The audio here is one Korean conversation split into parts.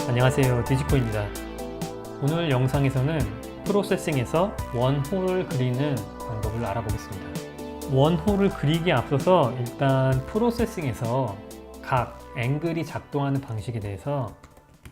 안녕하세요, 디지코입니다. 오늘 영상에서는 프로세싱에서 원홀을 그리는 방법을 알아보겠습니다. 원홀을 그리기에 앞서서 일단 프로세싱에서 각, 앵글이 작동하는 방식에 대해서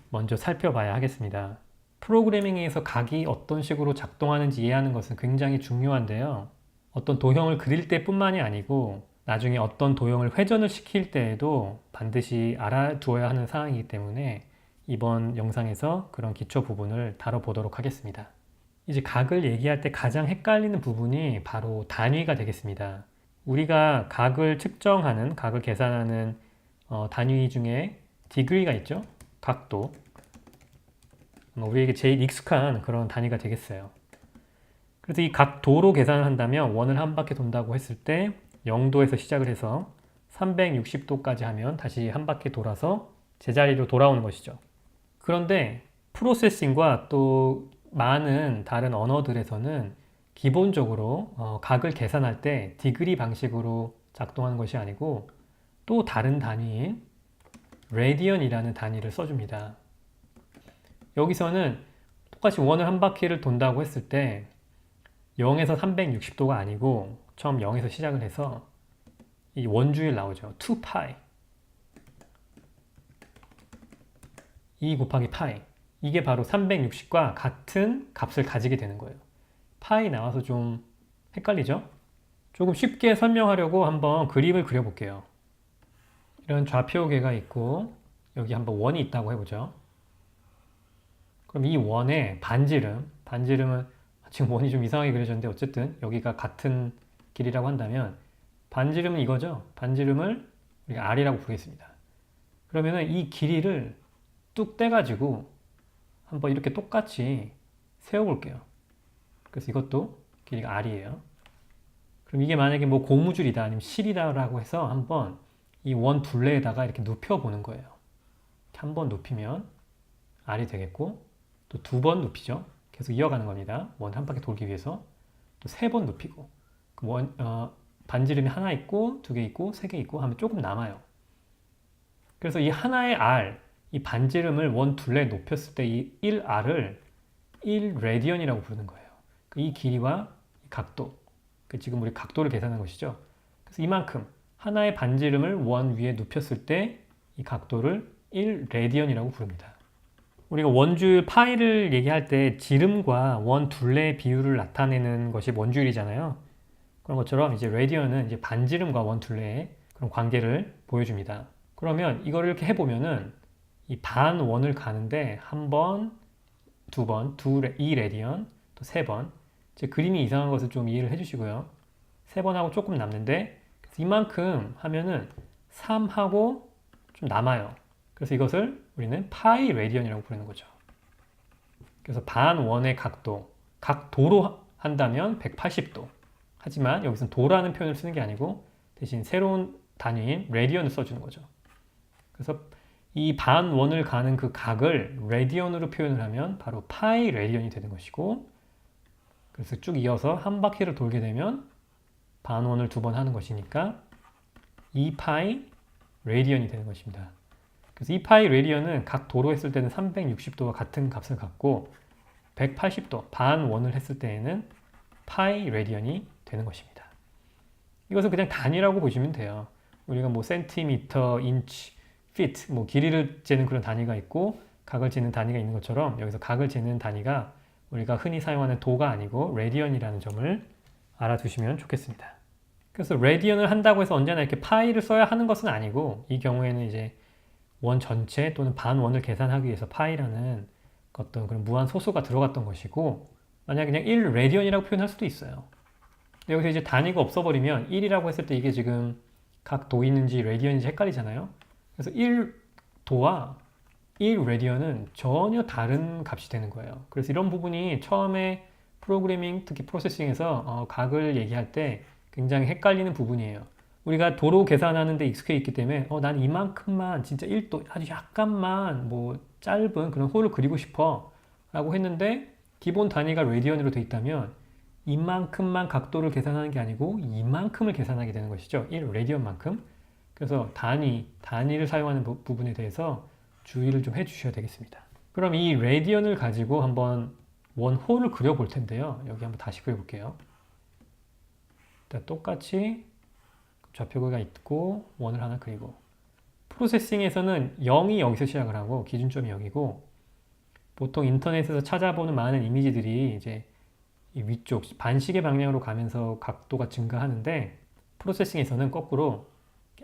먼저 살펴봐야 하겠습니다. 프로그래밍에서 각이 어떤 식으로 작동하는지 이해하는 것은 굉장히 중요한데요. 어떤 도형을 그릴 때뿐만이 아니고 나중에 어떤 도형을 회전을 시킬 때에도 반드시 알아두어야 하는 사항이기 때문에 이번 영상에서 그런 기초 부분을 다뤄보도록 하겠습니다. 이제 각을 얘기할 때 가장 헷갈리는 부분이 바로 단위가 되겠습니다. 우리가 각을 측정하는, 각을 계산하는 단위 중에 디그리가 있죠? 각도. 우리에게 제일 익숙한 그런 단위가 되겠어요. 그래서 이 각도로 계산을 한다면 원을 한 바퀴 돈다고 했을 때 0도에서 시작을 해서 360도까지 하면 다시 한 바퀴 돌아서 제자리로 돌아오는 것이죠. 그런데 프로세싱과 또 많은 다른 언어들에서는 기본적으로 각을 계산할 때 디그리 방식으로 작동하는 것이 아니고 또 다른 단위인 레디언이라는 단위를 써줍니다. 여기서는 똑같이 원을 한 바퀴를 돈다고 했을 때 0에서 360도가 아니고 처음 0에서 시작을 해서 이 원주일 나오죠. 2파이 2 곱하기 파이, 이게 바로 360과 같은 값을 가지게 되는 거예요. 파이 나와서 좀 헷갈리죠? 조금 쉽게 설명하려고 한번 그림을 그려볼게요. 이런 좌표계가 있고 여기 한번 원이 있다고 해보죠. 그럼 이 원의 반지름은 지금 원이 좀 이상하게 그려졌는데 어쨌든 여기가 같은 길이라고 한다면 반지름은 이거죠. 반지름을 우리가 R이라고 부르겠습니다. 그러면은 이 길이를 뚝 떼가지고 한번 이렇게 똑같이 세워볼게요. 그래서 이것도 길이가 R이에요. 그럼 이게 만약에 뭐 고무줄이다 아니면 실이다라고 해서 한번 이 원 둘레에다가 이렇게 눕혀보는 거예요. 한 번 눕히면 R이 되겠고 또 두 번 눕히죠. 계속 이어가는 겁니다. 원 한 바퀴 돌기 위해서 또 세 번 눕히고 반지름이 하나 있고 두 개 있고 세 개 있고 하면 조금 남아요. 그래서 이 하나의 R, 이 반지름을 원 둘레에 높였을 때 이 1R을 1레디언이라고 부르는 거예요. 이 길이와 이 각도, 지금 우리 각도를 계산한 것이죠. 그래서 이만큼 하나의 반지름을 원 위에 눕혔을 때 이 각도를 1레디언이라고 부릅니다. 우리가 원주율 파이를 얘기할 때 지름과 원 둘레의 비율을 나타내는 것이 원주율이잖아요. 그런 것처럼 이제 레디언은 이제 반지름과 원 둘레의 그런 관계를 보여줍니다. 그러면 이거를 이렇게 해보면은 이 반 원을 가는데 한 번, 두 번, 2레디언, 또 세 번. 제 그림이 이상한 것을 좀 이해를 해주시고요. 세 번 하고 조금 남는데 이만큼 하면은 3하고 좀 남아요. 그래서 이것을 우리는 파이 레디언이라고 부르는 거죠. 그래서 반 원의 각도로 한다면 180도. 하지만 여기서는 도라는 표현을 쓰는 게 아니고 대신 새로운 단위인 레디언을 써주는 거죠. 그래서 이 반 원을 가는 그 각을 레디언으로 표현을 하면 바로 파이 레디언이 되는 것이고, 그래서 쭉 이어서 한 바퀴를 돌게 되면 반 원을 두 번 하는 것이니까 2파이 레디언이 되는 것입니다. 그래서 2파이 레디언은 각 도로 했을 때는 360도와 같은 값을 갖고 180도 반 원을 했을 때에는 파이 레디언이 되는 것입니다. 이것은 그냥 단위라고 보시면 돼요. 우리가 뭐 센티미터, 인치, feet, 뭐 길이를 재는 그런 단위가 있고 각을 재는 단위가 있는 것처럼 여기서 각을 재는 단위가 우리가 흔히 사용하는 도가 아니고 레디언이라는 점을 알아두시면 좋겠습니다. 그래서 레디언을 한다고 해서 언제나 이렇게 파이를 써야 하는 것은 아니고 이 경우에는 이제 원 전체 또는 반 원을 계산하기 위해서 파이라는 어떤 그런 무한 소수가 들어갔던 것이고, 만약 그냥 1레디언이라고 표현할 수도 있어요. 여기서 이제 단위가 없어버리면 1이라고 했을 때 이게 지금 각 도인지 레디언인지 헷갈리잖아요. 그래서 1도와 1레디언은 전혀 다른 값이 되는 거예요. 그래서 이런 부분이 처음에 프로그래밍, 특히 프로세싱에서 각을 얘기할 때 굉장히 헷갈리는 부분이에요. 우리가 도로 계산하는 데 익숙해 있기 때문에 난 이만큼만 진짜 1도 아주 약간만 뭐 짧은 그런 홀을 그리고 싶어 라고 했는데 기본 단위가 레디언으로 돼 있다면 이만큼만 각도를 계산하는 게 아니고 이만큼을 계산하게 되는 것이죠. 1레디언만큼. 그래서 단위를 사용하는 부분에 대해서 주의를 좀 해주셔야 되겠습니다. 그럼 이 레디언을 가지고 한번 원홀을 그려볼 텐데요. 여기 한번 다시 그려볼게요. 일단 똑같이 좌표가 있고 원을 하나 그리고 프로세싱에서는 0이 여기서 시작을 하고 기준점이 여기고 보통 인터넷에서 찾아보는 많은 이미지들이 이제 이 위쪽 반시계 방향으로 가면서 각도가 증가하는데 프로세싱에서는 거꾸로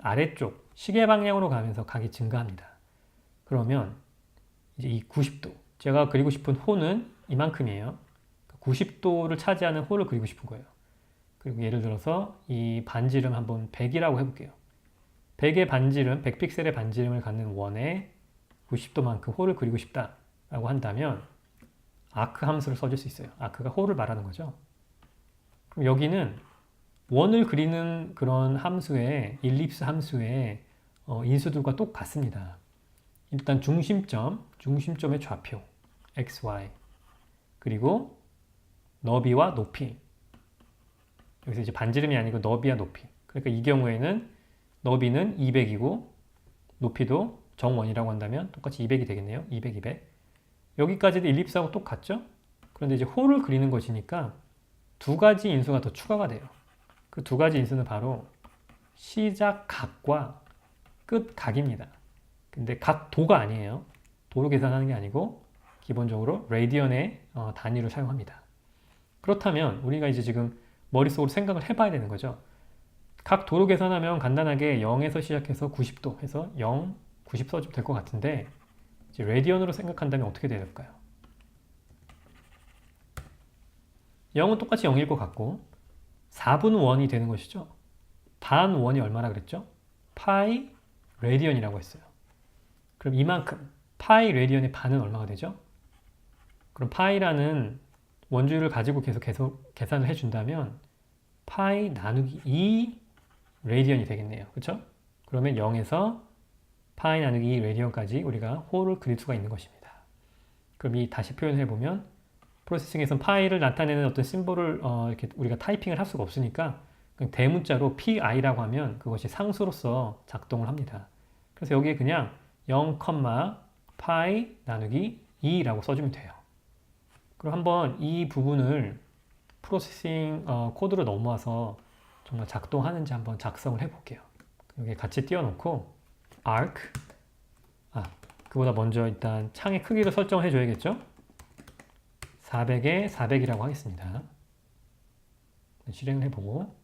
아래쪽 시계 방향으로 가면서 각이 증가합니다. 그러면 이제 이 90도 제가 그리고 싶은 호는 이만큼이에요. 90도를 차지하는 호를 그리고 싶은 거예요. 그리고 예를 들어서 이 반지름 한번 100이라고 해볼게요. 100의 반지름, 100픽셀의 반지름을 갖는 원에 90도만큼 호를 그리고 싶다라고 한다면 아크 함수를 써줄 수 있어요. 아크가 호를 말하는 거죠. 그럼 여기는 원을 그리는 그런 함수의 일립스 함수의 인수들과 똑같습니다. 일단 중심점의 좌표 xy 그리고 너비와 높이 여기서 이제 반지름이 아니고 너비와 높이 그러니까 이 경우에는 너비는 200이고 높이도 정원이라고 한다면 똑같이 200이 되겠네요. 200, 200 여기까지도 일립스하고 똑같죠? 그런데 이제 호를 그리는 것이니까 두 가지 인수가 더 추가가 돼요. 그 두 가지 인수는 바로 시작 각과 끝 각입니다. 근데 각도가 아니에요. 도로 계산하는 게 아니고 기본적으로 레디언의 단위를 사용합니다. 그렇다면 우리가 이제 지금 머릿속으로 생각을 해봐야 되는 거죠. 각 도로 계산하면 간단하게 0에서 시작해서 90도 해서 0, 90 써주면 될 것 같은데 이제 레디언으로 생각한다면 어떻게 될까요? 0은 똑같이 0일 것 같고 4분 원이 되는 것이죠. 반 원이 얼마나 그랬죠? 파이 레디언이라고 했어요. 그럼 이만큼 파이 레디언의 반은 얼마가 되죠? 그럼 파이라는 원주율을 가지고 계속 계산을 해준다면 파이 나누기 2 레디언이 되겠네요. 그렇죠? 그러면 0에서 파이 나누기 2 레디언까지 우리가 호를 그릴 수가 있는 것입니다. 그럼 이 다시 표현해 보면 프로세싱에서는 파이를 나타내는 어떤 심볼을 이렇게 우리가 타이핑을 할 수가 없으니까 그냥 대문자로 pi라고 하면 그것이 상수로서 작동을 합니다. 그래서 여기에 그냥 0, 파이 나누기 2라고 써주면 돼요. 그럼 한번 이 부분을 프로세싱 코드로 넘어와서 정말 작동하는지 한번 작성을 해볼게요. 여기 같이 띄워놓고 arc 그보다 먼저 일단 창의 크기를 설정해 줘야겠죠? 400에 400이라고 하겠습니다. 실행을 해보고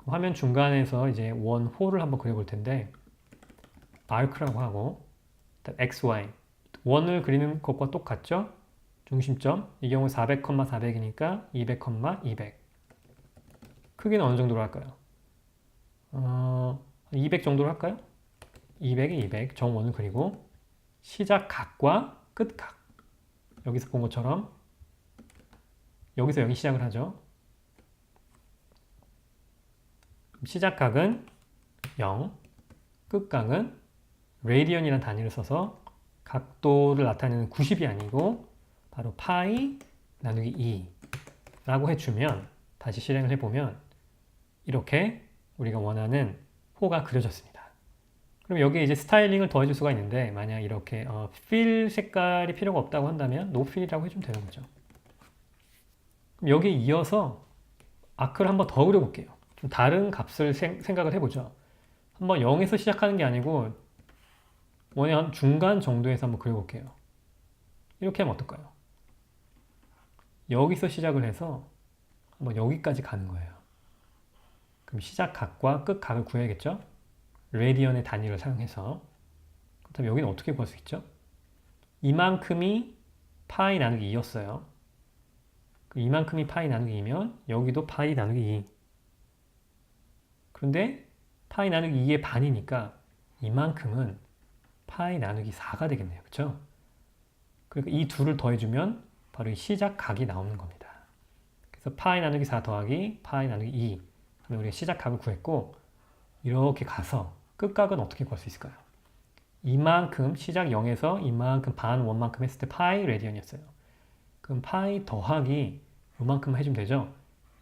화면 중간에서 이제 원호를 한번 그려볼 텐데 arc라고 하고 xy 원을 그리는 것과 똑같죠? 중심점 이 경우 400, 400이니까 200, 200 크기는 어느 정도로 할까요? 200 정도로 할까요? 200에 200 정원을 그리고 시작 각과 끝 각 여기서 본 것처럼 여기서 여기 시작을 하죠. 시작 각은 0 끝 각은 레디언이라는 단위를 써서 각도를 나타내는 90이 아니고 바로 파이 나누기 2라고 해주면 다시 실행을 해보면 이렇게 우리가 원하는 호가 그려졌습니다. 그럼 여기에 이제 스타일링을 더해줄 수가 있는데 만약 이렇게 필 색깔이 필요가 없다고 한다면 노 필이라고 해주면 되는 거죠. 그럼 여기에 이어서 아크를 한번 더 그려볼게요. 좀 다른 값을 생각을 해보죠. 한번 0에서 시작하는 게 아니고 원의 한 중간 정도에서 한번 그려볼게요. 이렇게 하면 어떨까요? 여기서 시작을 해서 한번 여기까지 가는 거예요. 그럼 시작 각과 끝 각을 구해야겠죠? 레디언의 단위를 사용해서. 그렇다면 여기는 어떻게 구할 수 있죠? 이만큼이 파이 나누기 2였어요. 이만큼이 파이 나누기 2면 여기도 파이 나누기 2. 그런데 파이 나누기 2의 반이니까 이만큼은 파이 나누기 4가 되겠네요. 그렇죠? 그러니까 이 둘을 더해주면 바로 이 시작 각이 나오는 겁니다. 그래서 파이 나누기 4 더하기 파이 나누기 2 하면 우리가 시작 각을 구했고 이렇게 가서 끝각은 어떻게 구할 수 있을까요? 이만큼 시작 0에서 이만큼 반 원만큼 했을 때 파이 레디언이었어요. 그럼 파이 더하기 이만큼 해주면 되죠?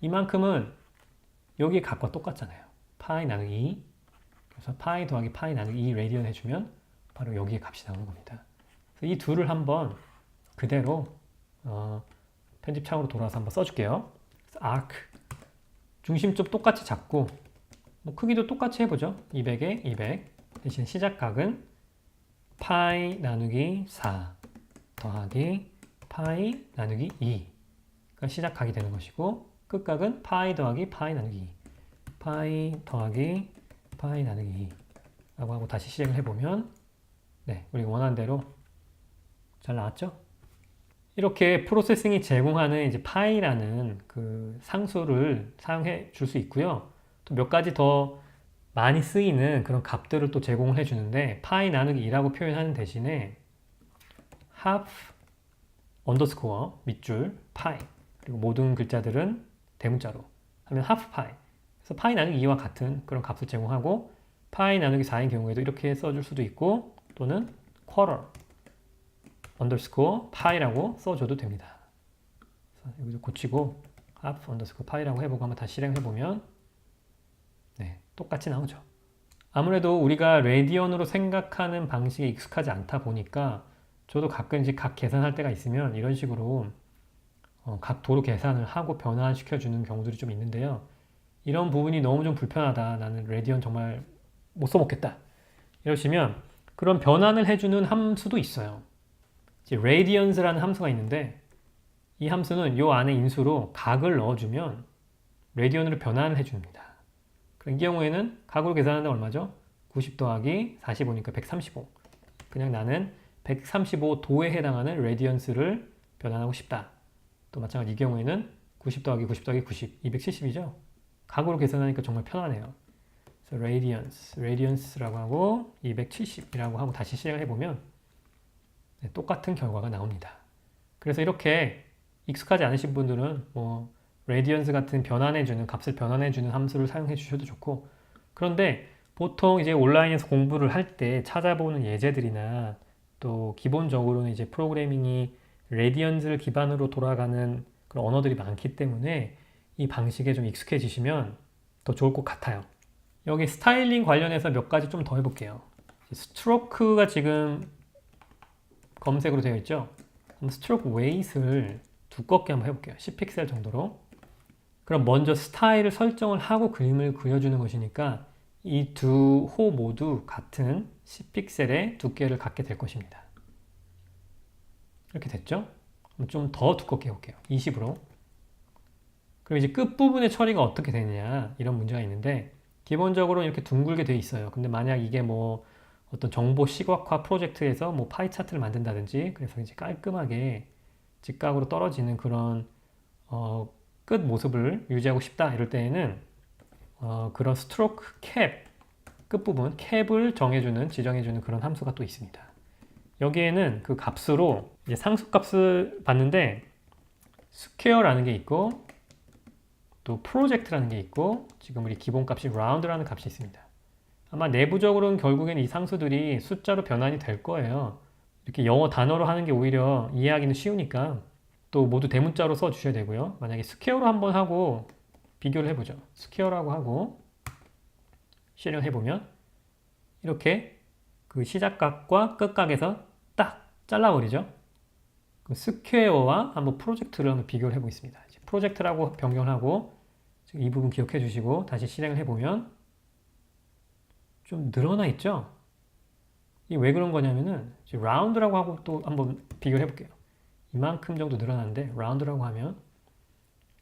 이만큼은 여기의 값과 똑같잖아요. 파이 나누기 2 그래서 파이 더하기 파이 나누기 2 레디언 해주면 바로 여기에 값이 나오는 겁니다. 그래서 이 둘을 한번 그대로 편집창으로 돌아와서 한번 써줄게요. arc 중심점 똑같이 잡고 뭐 크기도 똑같이 해보죠. 200에 200 대신 시작각은 파이 나누기 4 더하기 파이 나누기 2가 시작각이 되는 것이고 끝각은 파이 더하기 파이 나누기 2 파이 더하기 파이 나누기 2 라고 하고 다시 실행을 해보면 네, 우리가 원하는 대로 잘 나왔죠? 이렇게 프로세싱이 제공하는 이제 파이라는 그 상수를 사용해 줄 수 있고요. 또 몇 가지 더 많이 쓰이는 그런 값들을 또 제공을 해주는데 파이 나누기 2라고 표현하는 대신에 half 언더스코어 밑줄 파이 그리고 모든 글자들은 대문자로 하면 half 파이 그래서 파이 나누기 2와 같은 그런 값을 제공하고 파이 나누기 4인 경우에도 이렇게 써줄 수도 있고 또는 quarter 언더스코어 파이라고 써줘도 됩니다. 여기서 고치고 half 언더스코어 파이라고 해보고 한번 다시 실행해보면 네, 똑같이 나오죠. 아무래도 우리가 레디언으로 생각하는 방식에 익숙하지 않다 보니까 저도 가끔 이제 각 계산할 때가 있으면 이런 식으로 각 도로 계산을 하고 변환시켜주는 경우들이 좀 있는데요. 이런 부분이 너무 좀 불편하다. 나는 레디언 정말 못 써먹겠다. 이러시면 그런 변환을 해주는 함수도 있어요. radians라는 함수가 있는데 이 함수는 이 안에 인수로 각을 넣어주면 레디언으로 변환을 해줍니다. 그런 경우에는 각으로 계산하는데 얼마죠? 90 더하기 45니까 135. 그냥 나는 135도에 해당하는 레디언스를 변환하고 싶다. 또 마찬가지 이 경우에는 90 더하기 90 더하기 90, 270이죠? 각으로 계산하니까 정말 편하네요. 그래서 radians라고 하고 270이라고 하고 다시 실행을 해보면 네, 똑같은 결과가 나옵니다. 그래서 이렇게 익숙하지 않으신 분들은 뭐 radians 같은 변환해주는 값을 변환해주는 함수를 사용해 주셔도 좋고 그런데 보통 이제 온라인에서 공부를 할 때 찾아보는 예제들이나 또 기본적으로는 이제 프로그래밍이 radians를 기반으로 돌아가는 그런 언어들이 많기 때문에 이 방식에 좀 익숙해지시면 더 좋을 것 같아요. 여기 스타일링 관련해서 몇 가지 좀 더 해볼게요. 스트로크가 지금 검색으로 되어 있죠? 스트로크 웨이트를 두껍게 한번 해볼게요. 10픽셀 정도로. 그럼 먼저 스타일을 설정을 하고 그림을 그려주는 것이니까 이 두 호 모두 같은 10픽셀의 두께를 갖게 될 것입니다. 이렇게 됐죠? 좀 더 두껍게 해볼게요. 20으로. 그럼 이제 끝부분의 처리가 어떻게 되느냐 이런 문제가 있는데 기본적으로 이렇게 둥글게 돼 있어요. 근데 만약 이게 뭐 어떤 정보 시각화 프로젝트에서 뭐 파이 차트를 만든다든지 그래서 이제 깔끔하게 직각으로 떨어지는 그런 끝 모습을 유지하고 싶다 이럴 때에는 그런 스트로크 캡 끝부분 캡을 정해주는 지정해주는 그런 함수가 또 있습니다. 여기에는 그 값으로 이제 상수값을 봤는데 스퀘어라는 게 있고 또 프로젝트라는 게 있고 지금 우리 기본값이 라운드라는 값이 있습니다. 아마 내부적으로는 결국엔 이 상수들이 숫자로 변환이 될 거예요. 이렇게 영어 단어로 하는 게 오히려 이해하기는 쉬우니까 또 모두 대문자로 써 주셔야 되고요. 만약에 스퀘어로 한번 하고 비교를 해보죠. 스퀘어라고 하고 실행을 해보면 이렇게 그 시작각과 끝각에서 딱 잘라버리죠. 그 스퀘어와 한번 프로젝트를 한번 비교를 해보겠습니다. 프로젝트라고 변경을 하고 이 부분 기억해 주시고 다시 실행을 해보면 좀 늘어나 있죠? 이게 왜 그런 거냐면은 라운드라고 하고 또 한번 비교를 해볼게요. 이만큼 정도 늘어나는데 라운드라고 하면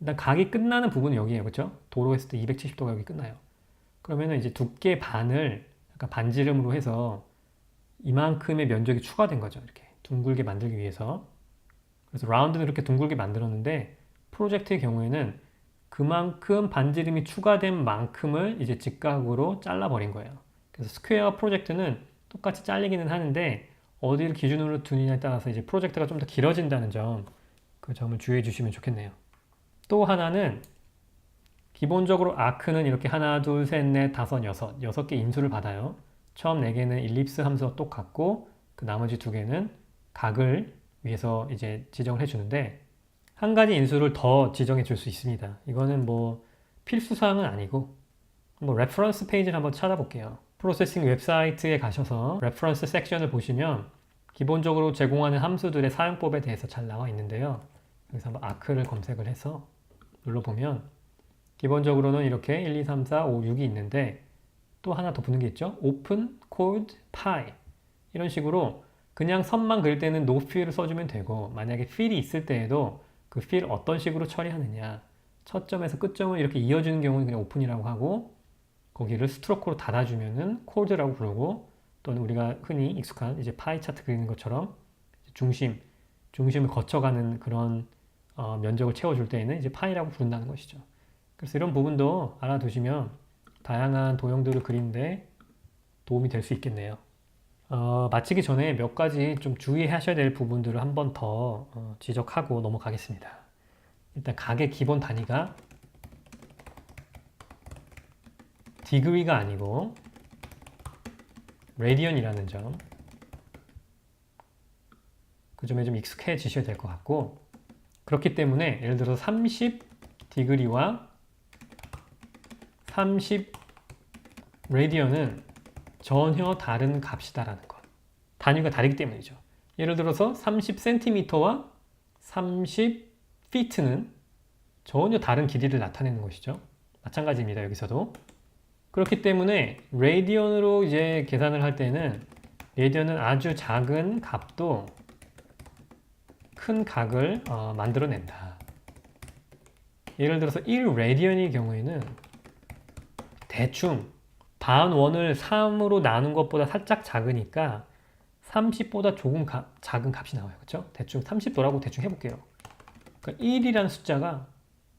일단 각이 끝나는 부분은 여기에요. 그렇죠? 도로 했을 때 270도가 여기 끝나요. 그러면은 이제 두께 반을 약간 반지름으로 해서 이만큼의 면적이 추가된 거죠. 이렇게 둥글게 만들기 위해서. 그래서 라운드는 이렇게 둥글게 만들었는데 프로젝트의 경우에는 그만큼 반지름이 추가된 만큼을 이제 직각으로 잘라버린 거예요. 그래서 스퀘어 프로젝트는 똑같이 잘리기는 하는데 어디를 기준으로 두느냐에 따라서 이제 프로젝트가 좀 더 길어진다는 점, 그 점을 주의해 주시면 좋겠네요. 또 하나는 기본적으로 아크는 이렇게 하나, 둘, 셋, 넷, 다섯, 여섯 개 인수를 받아요. 처음 4개는 일립스 함수와 똑같고 그 나머지 2개는 각을 위해서 이제 지정을 해주는데 한 가지 인수를 더 지정해 줄 수 있습니다. 이거는 뭐 필수 사항은 아니고 한번 레퍼런스 페이지를 한번 찾아볼게요. 프로세싱 웹사이트에 가셔서 레퍼런스 섹션을 보시면 기본적으로 제공하는 함수들의 사용법에 대해서 잘 나와 있는데요. 여기서 한번 아크를 검색을 해서 눌러보면 기본적으로는 이렇게 1, 2, 3, 4, 5, 6이 있는데 또 하나 더 붙는 게 있죠. open, code, py 이런 식으로 그냥 선만 그릴 때는 no fill을 써주면 되고 만약에 fill이 있을 때에도 그 fill 어떤 식으로 처리하느냐 첫 점에서 끝점을 이렇게 이어주는 경우는 그냥 open이라고 하고 거기를 스트로크로 닫아주면은 code라고 부르고 또는 우리가 흔히 익숙한 이제 파이 차트 그리는 것처럼 중심을 거쳐가는 그런 면적을 채워줄 때에는 이제 파이라고 부른다는 것이죠. 그래서 이런 부분도 알아두시면 다양한 도형들을 그리는데 도움이 될 수 있겠네요. 마치기 전에 몇 가지 좀 주의하셔야 될 부분들을 한 번 더 지적하고 넘어가겠습니다. 일단 각의 기본 단위가 디그리가 아니고 레디언이라는 점, 그 점에 좀 익숙해지셔야 될 것 같고 그렇기 때문에 예를 들어서 30 디그리와 30 레디언은 전혀 다른 값이다라는 것. 단위가 다르기 때문이죠. 예를 들어서 30cm와 30feet는 전혀 다른 길이를 나타내는 것이죠. 마찬가지입니다. 여기서도. 그렇기 때문에 레디언으로 이제 계산을 할 때는 레디언은 아주 작은 값도 큰 각을 만들어낸다. 예를 들어서 1레디언의 경우에는 대충 반원을 3으로 나눈 것보다 살짝 작으니까 30보다 조금 작은 값이 나와요. 그렇죠? 대충 30도라고 대충 해볼게요. 그러니까 1이라는 숫자가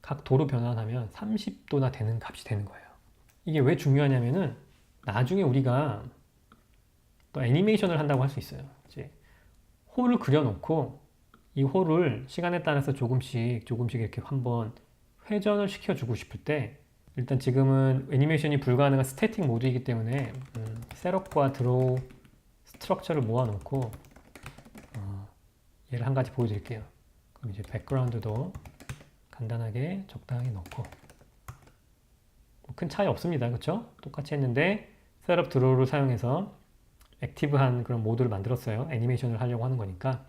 각 도로 변환하면 30도나 되는 값이 되는 거예요. 이게 왜 중요하냐면은 나중에 우리가 또 애니메이션을 한다고 할 수 있어요. 이제 홀을 그려놓고 이 홀을 시간에 따라서 조금씩 이렇게 한번 회전을 시켜주고 싶을 때 일단 지금은 애니메이션이 불가능한 스태틱 모드이기 때문에 셋업과 드로우 스트럭처를 모아놓고 얘를 한 가지 보여드릴게요. 그럼 이제 백그라운드도 간단하게 적당히 넣고 큰 차이 없습니다. 그렇죠? 똑같이 했는데 셋업 드로우를 사용해서 액티브한 그런 모드를 만들었어요. 애니메이션을 하려고 하는 거니까.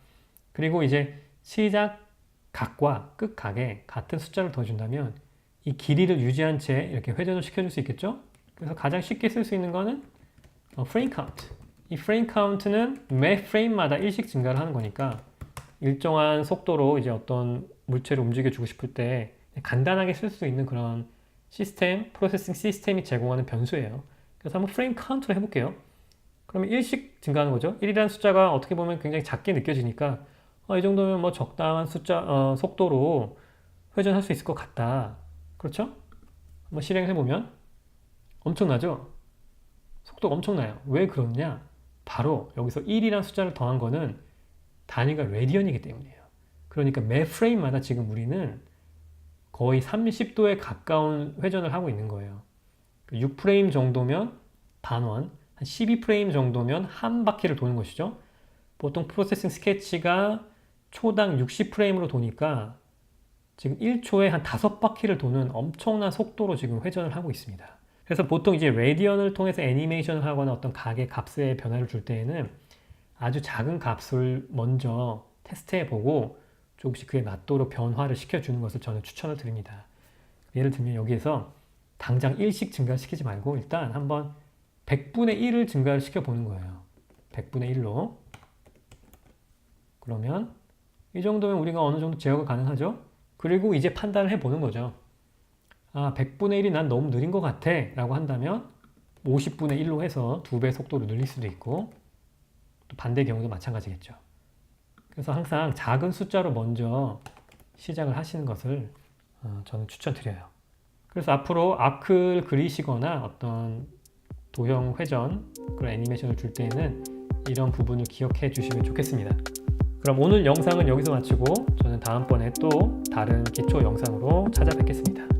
그리고 이제 시작 각과 끝 각에 같은 숫자를 더준다면 이 길이를 유지한 채 이렇게 회전을 시켜줄 수 있겠죠? 그래서 가장 쉽게 쓸 수 있는 거는 프레임 카운트. 이 프레임 카운트는 매 프레임마다 1씩 증가를 하는 거니까 일정한 속도로 이제 어떤 물체를 움직여주고 싶을 때 간단하게 쓸 수 있는 그런 시스템, 프로세싱 시스템이 제공하는 변수예요. 그래서 한번 프레임 카운트를 해볼게요. 그러면 1씩 증가하는 거죠. 1이라는 숫자가 어떻게 보면 굉장히 작게 느껴지니까 이 정도면 뭐 적당한 속도로 회전할 수 있을 것 같다. 그렇죠? 한번 실행해보면 엄청나죠? 속도가 엄청나요. 왜 그렇냐? 바로 여기서 1이라는 숫자를 더한 거는 단위가 레디언이기 때문이에요. 그러니까 매 프레임마다 지금 우리는 거의 30도에 가까운 회전을 하고 있는 거예요. 6프레임 정도면 반원, 한 12프레임 정도면 한 바퀴를 도는 것이죠. 보통 프로세싱 스케치가 초당 60프레임으로 도니까 지금 1초에 한 5바퀴를 도는 엄청난 속도로 지금 회전을 하고 있습니다. 그래서 보통 이제 레디언을 통해서 애니메이션을 하거나 어떤 각의 값의 변화를 줄 때에는 아주 작은 값을 먼저 테스트해 보고 조금씩 그에 맞도록 변화를 시켜주는 것을 저는 추천을 드립니다. 예를 들면 여기에서 당장 1씩 증가시키지 말고 일단 한번 100분의 1을 증가를 시켜보는 거예요. 100분의 1로. 그러면 이 정도면 우리가 어느 정도 제어가 가능하죠? 그리고 이제 판단을 해보는 거죠. 100분의 1이 난 너무 느린 것 같아 라고 한다면 50분의 1로 해서 2배 속도로 늘릴 수도 있고 또 반대 경우도 마찬가지겠죠. 그래서 항상 작은 숫자로 먼저 시작을 하시는 것을 저는 추천드려요. 그래서 앞으로 아크를 그리시거나 어떤 도형 회전 그런 애니메이션을 줄 때에는 이런 부분을 기억해 주시면 좋겠습니다. 그럼 오늘 영상은 여기서 마치고 저는 다음번에 또 다른 기초 영상으로 찾아뵙겠습니다.